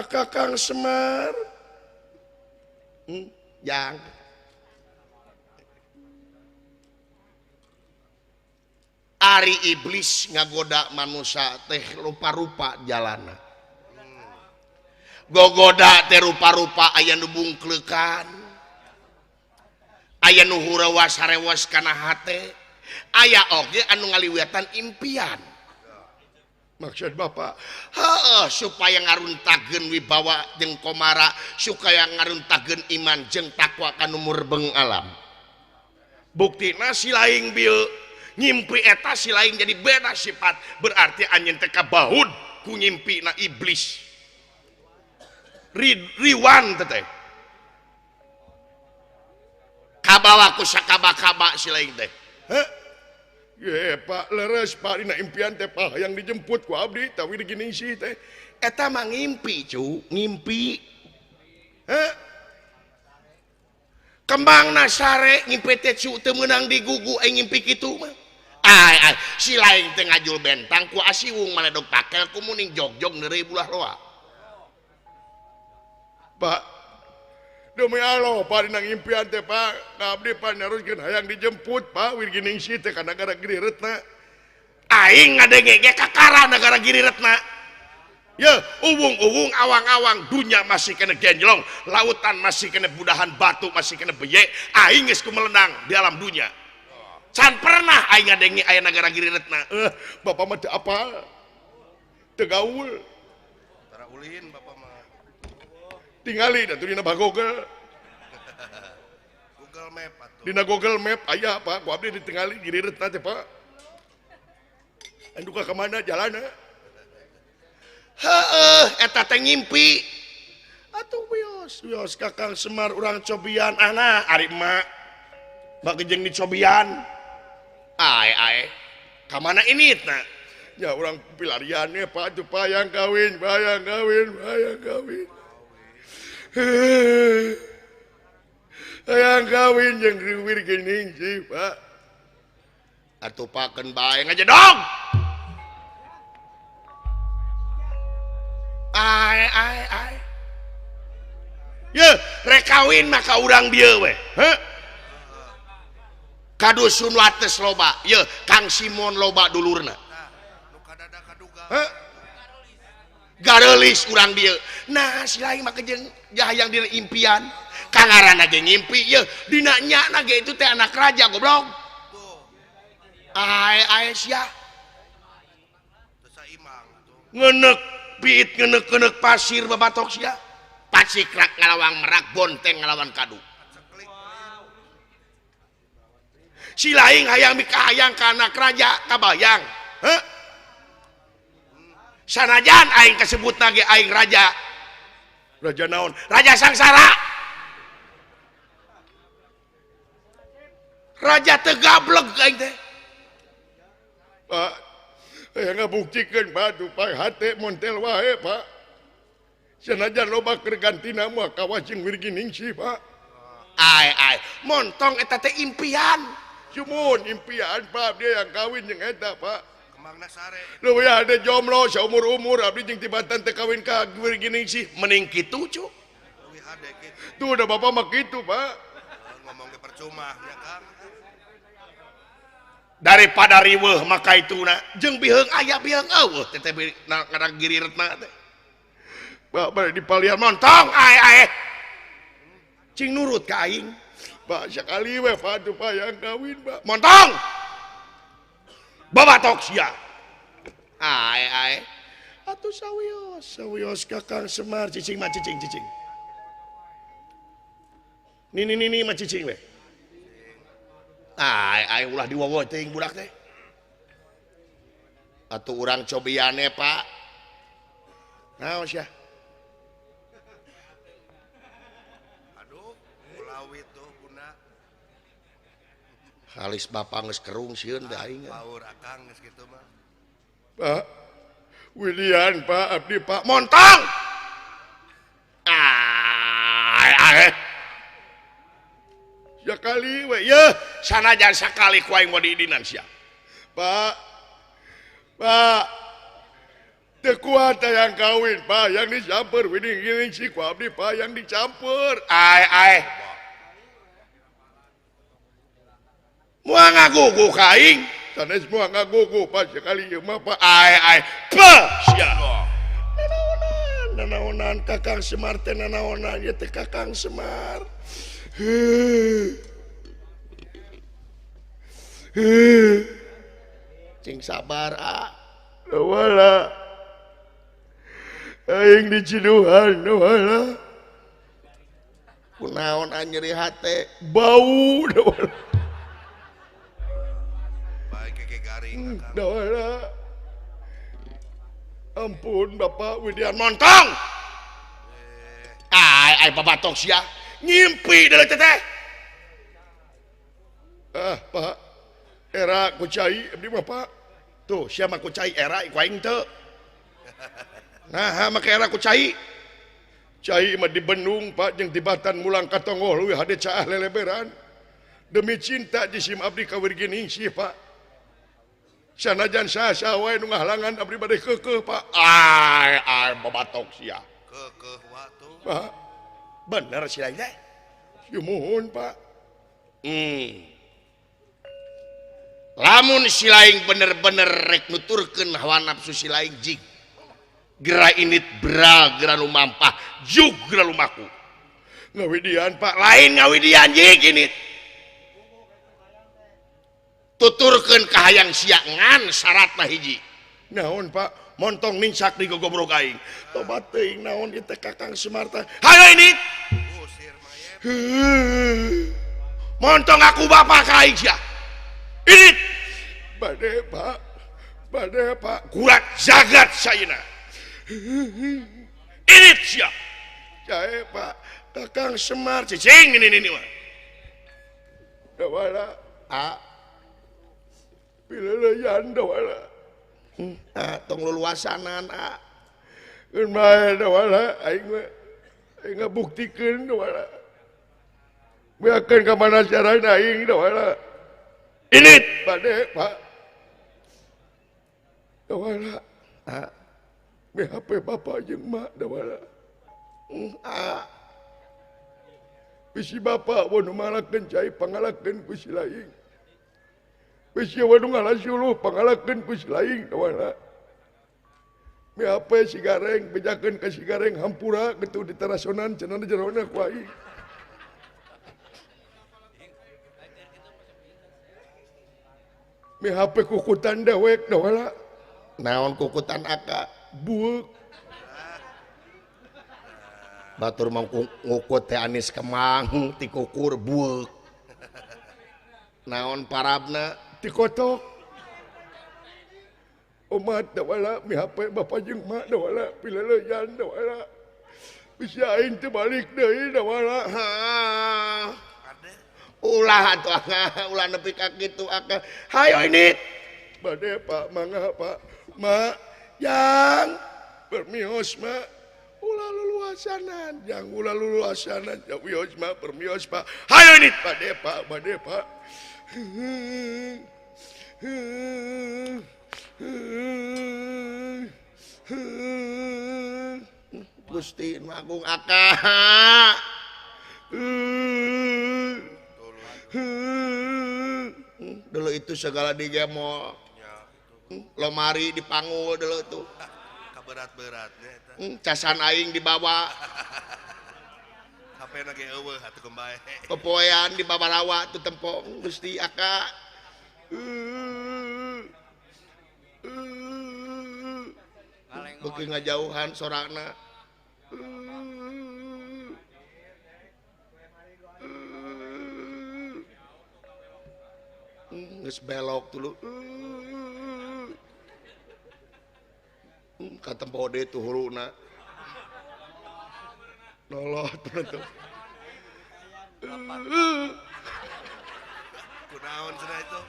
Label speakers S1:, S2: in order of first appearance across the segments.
S1: Kakang Semar. Yang Ari iblis ngagoda manusia teh rupa-rupa jalana. Gogoda teh rupa-rupa aya nu bungklekan, aya nu hurawas harewas kana hate, aya oge anu ngaliwatan impian. Maksud Bapak, supaya ngaruntageun wibawa jeung komara, supaya ngaruntageun iman jeung takwa ka numur beung alam. Buktina si laing bieu ngimpi eta si laing jadi beda sifat, berarti anjeun teh kabahud ku ngimpina iblis. Riwan teh kabawa ku sakaba-kaba si laing teh. Ye Pak leres Pak dina impian teh Pak yang dijemput ku abdi tapi digini sih teh eta mah ngimpi cu ngimpi kembangna sare ngimpi teh cu teu meunang digugu ngimpi kitu mah ai si lain teh ngajul bentang ku asiwung maledog takel ku muning jogjog neureuy bulah loa Pak demi Allah Pak dina impian teh Pak abdi Pak naruskeun hayang dijemput Pak wir geuning si teh kana gara giriretna aing ngadenge ge kakara negara giriretna ya uwung-uwung awang-awang dunya masih kena genjlong lautan masih kena budahan batu masih kena beye aing geus kumelenang di alam dunya can pernah aing ngadenge aya negara giriretna Bapak mah teu apal teu gaul tara ulin Bapak mah tingali dan dina Google Map atuh. Dina Google Map aya Pak, ku abdi ditingali giriretna teh Pak. Anu ka mana jalanna? Heueuh, eta teh ngimpi. Atuh wios Kakang Semar urang cobian ana ari emak. Bak jeung dicobian. Ae. Ka mana initna? Ya urang pilariannya Pak tuh bayang kawin. Hayang kawin yang riwir geuning sih Pak. Atuh pakeun bae ngajedog. Ai. Ye, rek kawin mah ka urang dieu we. Ka dusun wates loba. Ye, Kang Simon loba dulurna. Nu kadada kaduga. Garelis urang dieu. Nah, si lain mah jeung hayang dina impian. Kangarana ge ngimpi ye dina nyana ge itu teh anak raja goblok. Ai sia. Teu saimang atuh. Ngeuneuk piit ngeuneuk pasir babatok sia. Pacikrak ngalawang merak bonteng ngalawan kadu. Si laing hayang mikahayang ka anak raja kabayang. Sanajan aing kasebutna ge aing raja. Raja naon? Raja sangsara. Raja tegableg aing teh. Pak, aya ngabuktikeun Pak Pak hate montel wae Pak. Sanajan loba keur gantina moal kawajing wir geuning si Pak. Ai, montong eta teh impian. Cumun impian Pak dia yang kawin jeung eta Pak. Kemangna sare. Leuwih ade jomblo saumur-umur abdi jeung tibatan teh kawin ka wir geuning si mending kitu cu. Leuwih ade kitu. Tuh udah Bapak mah kitu Pak. Ngomong ge percuma nya Kang. Daripada riweuh maka ituna jeung biheung aya biheung eueuh teh ngarang giriretna teh Bapak dipalian montong ae cing nurut ka aing Pak sakali we Pak tuh yang kawin Pak montong babatok sia ae atuh sawios Kakang Semar cicing mah cicing nini mah cicing we Ai ulah diwowo teuing budak teh. Atuh urang cobiane Pak. Naon sia? Aduh, ulawit tuh guna. Halis Bapak geus kerung sieun teh aing. Paur akang geus kitu mah. Pak. Wilian Pak, abdi Pak. Montong. Ai. Sakali we ye sanajan sakali ku aing mau diidinan sia. Pak kuat yang kawin Pak yang dicampur winning si abdi Pak yang dicampur ai mua ngagugu kaing sanes mua ngagugu Pak sekali ieu mah Pak ai pa sia nanaonan Kakang Semar teh nanaonan ieu teh Kakang Semar cing sabar wala aing diciduhan wala kunaon nyeri hate bau wala
S2: baik keke garing
S1: wala ampun Bapak Widian montong ai babatok sia ngimpi deuleu teh Pak era kucai abdi Bapak tuh sia mah kucai era ku aing teu nah make era kucai cai mah di Bandung Pak jeung tibatan mulang katongoh leuwih hade caah leleberan demi cinta jisim abdi ka wirgining si Pak sanajan saha wae nu ngahalangan abdi bade keukeuh Pak ai babatok sia
S2: keukeuh watu
S1: Pak bener si lain teh muhun Pak lamun si lain bener-bener rek nuturkeun hawa nafsu si lain jig gerak init beral gerak lumampah juk gerak lumaku ngawidian Pak lain ngawidian jig init tuturkeun ka hayang sia ngan syaratna hiji naon Pak montong ningsak di gogobrok aing tobat teuing naon ieu teh Kakang Semar teh hayo init
S2: usir mayet
S1: montong aku bapak ka aing sia init bade Pak kurat jagat sayeuna ini siap saya Pak Kakang Semar cicing ini mah dawala pileleyan dawala tong luluasanan geun bae dawala aing ngabuktikeun dawala beakeun ka mana carana aing dawala ini bade Pak dawala BHP Bapak jeung Mak dawala bisi Bapak wanu malakeun cai pangalakeun ku si laing bisi wanu ngalasuluh pangalakeun ku si laing dawala BHP si gareng bejakeun ka si gareng hampura kitu ditarasonan cenah jerona ku aing BHP kukutan dewek dawala naon kukutan aka buek batur mau ngukut teh Anis Kemang ti kukur buek naon parabna ti kotok umat dawala mihapé Bapak jeung Mak dawala pileleyan dawala bisa aing teh balik deui dawala ulah atuh ulah nepi ka kitu aka hayo ini bade Pak mangga Pak Mak yang permios Mak ulah luluasanan yang ulah luluasanan ya wios Mak permios Pak hayo ini bade Pak Gusti Agung Aka dulu itu segala digemol lemari dipangul dulu tuh
S2: kaberat-beratnya
S1: casan aing dibawa
S2: HP lagi eueuh atuh kembae
S1: pepoean di babarawa tuh tempong Gusti Aka beuki ngajauhan sorana geus belok dulu ka tempo deui tuh huruna nolot tuh
S2: kunaon cenah itu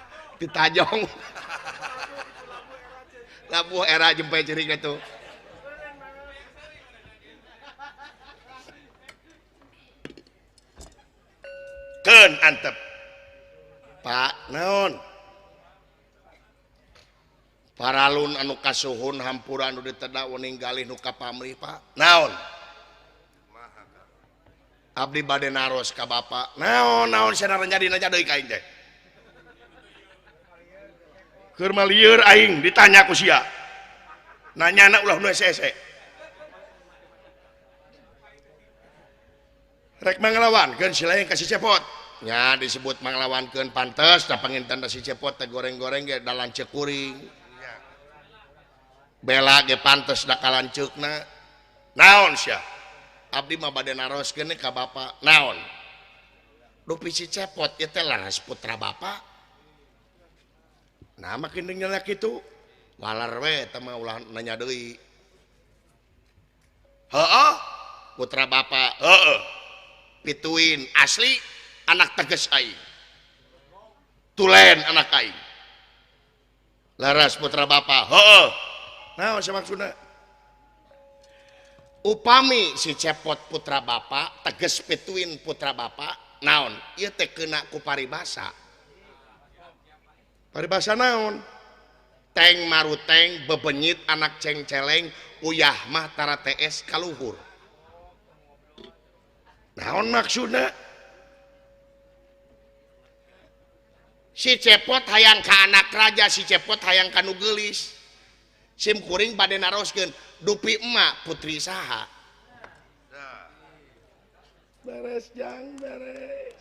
S1: ditajong labuh era jempe cering itu keun antep Pak naon paralun anu kasuhun hampuran anu ditedak ninggalih nu ka pamrih Pak naon abdi bade naros ka bapak naon cenah jadi deui ka aing teh keur malieur aing ditanya ku sia nanyana ulah nu ese-ese rek manglawankeun si lain kasih cepot nya disebut manglawankeun pantes da panginten da si cepot teh goreng-goreng ge da lanceuk kuring bela ge pantes da kalanceukna naon sia abdi mah bade naroskeun ka bapak naon dupi si cepot ieu teh laras putra bapak nah makin nyana kitu walar we teh mah ulah nanya deui heueuh putra bapak heueuh pituin asli anak teges aing tulen anak aing laras putra bapak heueuh naon maksudna upami si cepot putra bapak teges pituin putra bapak naon ieu teh keuna ku paribasa naon teng maruteng bebenyit anak cengceleng uyah mah tara TS kaluhur naon maksudna si cepot hayang ka anak raja si cepot hayang ka nu geulis sim kuring bade naroskeun dupi emak putri saha beres jang beres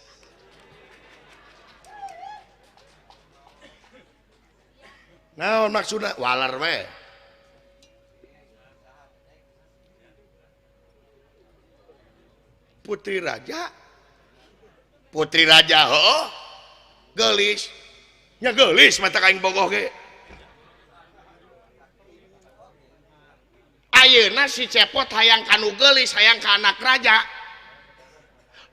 S1: naon maksudna walar we putri raja heuh geulis nya geulis mata kaing bogoh ge ayeuna si cepot hayang kanu geulis hayang ka anak raja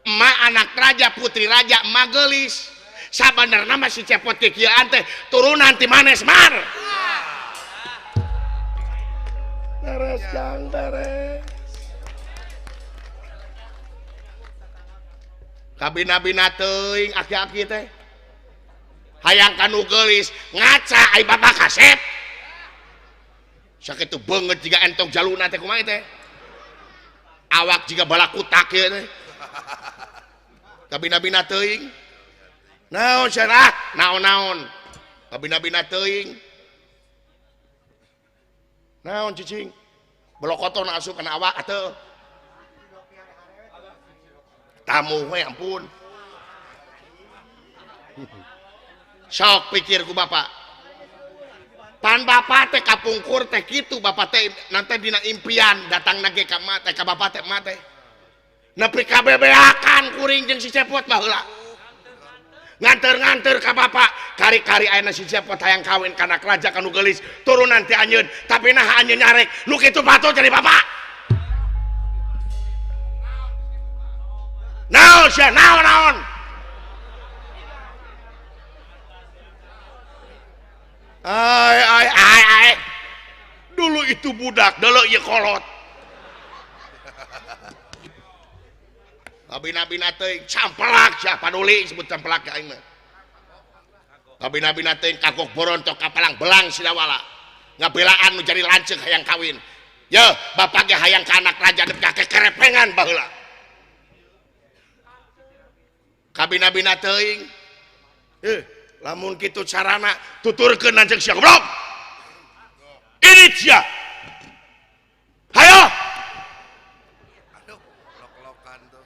S1: emak anak raja putri raja emak geulis sabenerna mah si cepot ke kieu teh turunan ti manes mar beres jang beres kabina-bina teuing aki-aki teh hayang kanu geulis ngaca ai bapak kasep sakitu beungeut jiga entong jaluna teh kumaha teh awak jiga balakutak ieu teh kabina-bina teuing naon cenah naon kabina-bina teuing naon cicing belokoton asup kana awak atuh tamu we ampun sok pikir ku bapak pan bapak teh kapungkur teh kitu bapak teh nanti dina impian datang nage ka emak teh ka bapak teh emak teh nepi ka bebeakan kuring jeung si cepot baheula nganter ka bapak kari-kari ayeuna si cepot hayang kawin ka anak raja kanu geulis turunan ti anjeun tapi nah anjeun nyarek nu kitu patut jadi bapak naon ai dulu itu budak dulu ieu kolot kabina-bina teuing campelak sia paduli disebut campelak aing mah kabina-bina teuing kagok borontok kapalang belang sidawala ngabelaan nu jadi lanceuk hayang kawin ye bapak ge hayang ka anak raja nepi ka kekerepengan baheula kabina-bina teuing lamun kitu carana tuturkeun lanceuk sia goblok ini sia hayo
S2: aduh lok-lokan tuh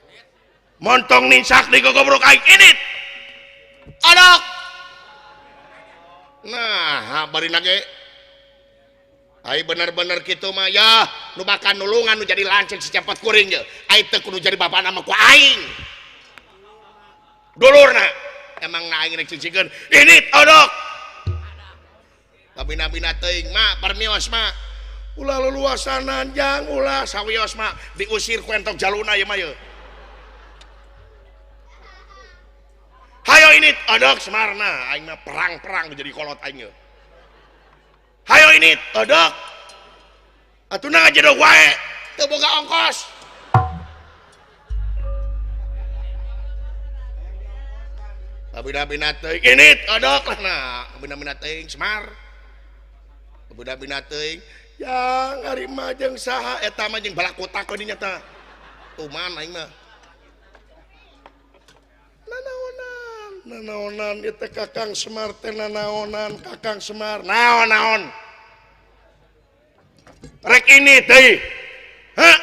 S1: montong ninsak di goblok aing ini adok nah bari nage ai bener-bener kitu mah ya nu bakal nulungan nu jadi lanceuk si cepot kuring ye ai teu kudu jadi bapak nama ku aing dulurna emang na aing rek cicikeun ini odok kabina-bina teuing mah permios mah ulah leluasanan jang ulah sawios mah diusir ku entok jaluna ieu mah ye hayo ini odok semarna aing mah perang-perang jadi kolot aing ye hayo ini odok atuna ngajedog wae teu boga ongkos kabina-bina teuing ini odok lah nah kabina-bina teuing semar budak bina teuing yang ari mah jeung saha eta mah jeung balaku takon dinya tah tuman aing mah nanaonan ieu teh Kakang Semar teh nanaonan Kakang Semar naon rek ini teh hah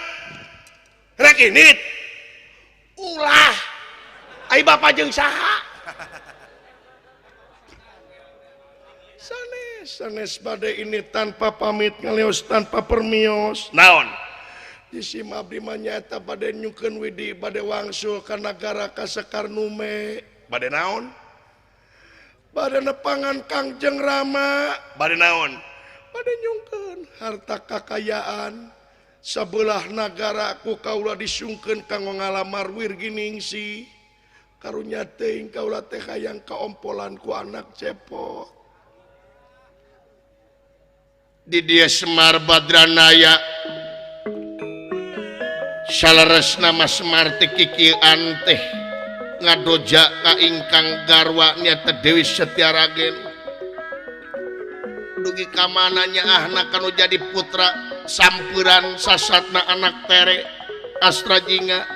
S1: rek ini ulah ai bapa jeung saha sanes bade ini tanpa pamit ngalios tanpa permios naon Jisim abdi mah nyaeta bade nyukeun widi bade wangsul ka nagara ka Sekarnume bade naon bade nepangan Kangjeng Rama bade naon bade nyungkeun harta kakayaan sabelah nagara ku kaula disungkeun kanggo ngalamar Wirginingsih karunya teuing kaula teh hayang kaompolan ku anak cepot di dia Semar Badranaya salaresna Mas Semar teh kikieuan teh ngadoja ka ingkang garwa nyata Dewi Setyaragen dugi ka mana nyaahna kanu jadi putra sampeuran sasatna anak tere Astra Jinga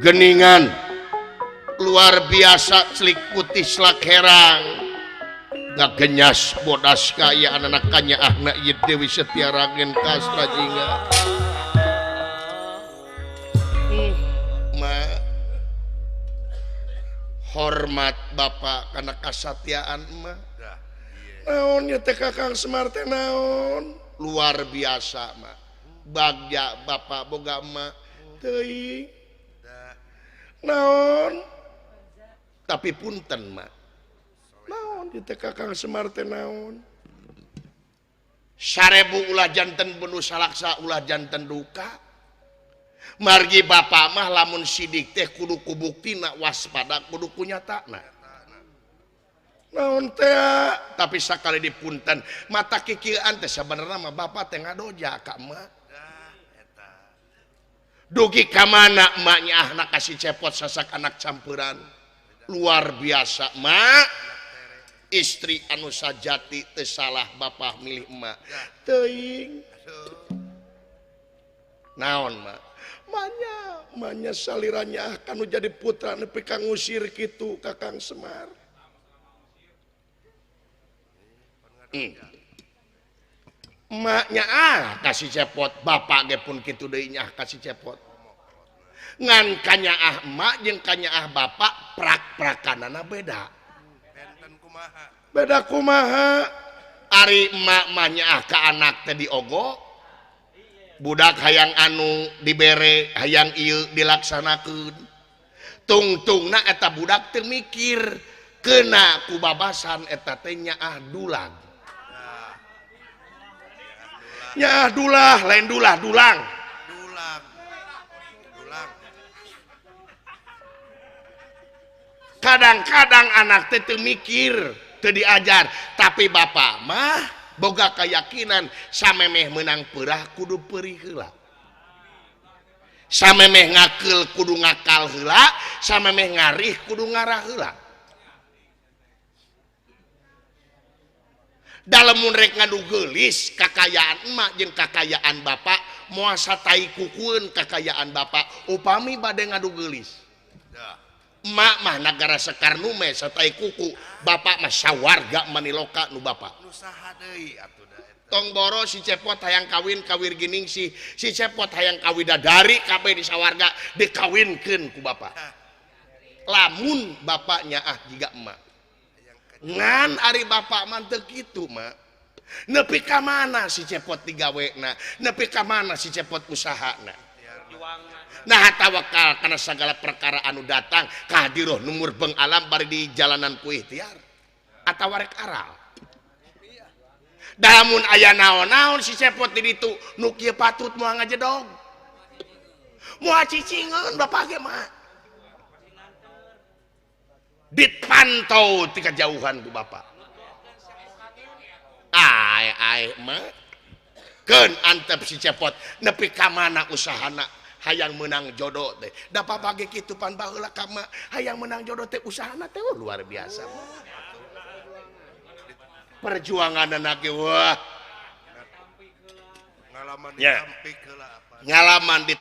S1: geningan luar biasa celik putih selak herang ngagenyas bodas kaya anak kanyaahna ieu Dewi Setyaragen ka Astra Jinga hormat Bapak karena kasatyaan mah naon ya teh Kakang Semar teh naon luar biasa mah bagja Bapak boga mah teuing naon tapi punten mah naon ya teh Kakang Semar teh naon 1000 ulah janten benuh salaksa ulah janten duka margi Bapak mah lamun sidik teh kudu kubuktina waspada kudu kunyatakna naon teh tapi sakali dipunten mata kikieuan teh sabenerna mah Bapak teh ngadoja ka emak dugi ka mana emak nyaahna kasih cepot sasak anak campuran luar biasa mak istri anu sajati teu salah Bapak milih emak teuing naon mak manya saliranya kanu jadi putra nepi ka ngusir kitu Kakang Semar emaknya kasih cepot bapak ge pun kitu deui nya kasih cepot ngan kanyaah emak jeung kanyaah bapak prak-prakanana beda kumaha ari emak mah nyaah ka anak teh diogo budak hayang anu dibere hayang ieu dilaksanakeun tungtungna eta budak teu mikir keuna ku babasan eta teh nyaah dulang nyaah dulah lain dulang kadang-kadang anak teh teu mikir teu diajar tapi bapak mah boga keyakinan samemeh menang perah kudu perih heula samemeh ngakeul kudu ngakal heula samemeh ngarih kudu ngarah heula dalamun rek ngadu geulis kakayaan emak jeung kakayaan bapak moal satai kukueun kakayaan bapak upami bade ngadu geulis emak mah nagara Sekarnume satai kuku bapak mah sawarga maniloka nu bapak nu saha deui atuh da eta tong boro si cepot hayang kawin ka Wirginingsih si cepot hayang kawidadari kabeh di sawarga dikawinkeun ku bapak lamun bapaknya jiga emak ngan ari bapak mah teu kitu mak nepi ka mana si cepot digawena nepi ka mana si cepot usahana nah tawakal karena segala perkara anu datang kahadiroh numur beng alam bari di jalanan ku ikhtiar atawa rek aral damun aya naon-naon si cepot di ditu nu kieu patut moal ngajedog moal cicingeun bapak ge mah dipantau ti kajauhan ku bapak ai mah keun antep si cepot nepi ka mana usahana hayang menang jodoh teh da papa ge kitu pan baheula ka mah hayang menang jodoh teh usahana teh luar biasa perjuangan anak wah
S2: ngalaman
S1: Ya.
S2: ditampi heula apa
S1: ngalaman di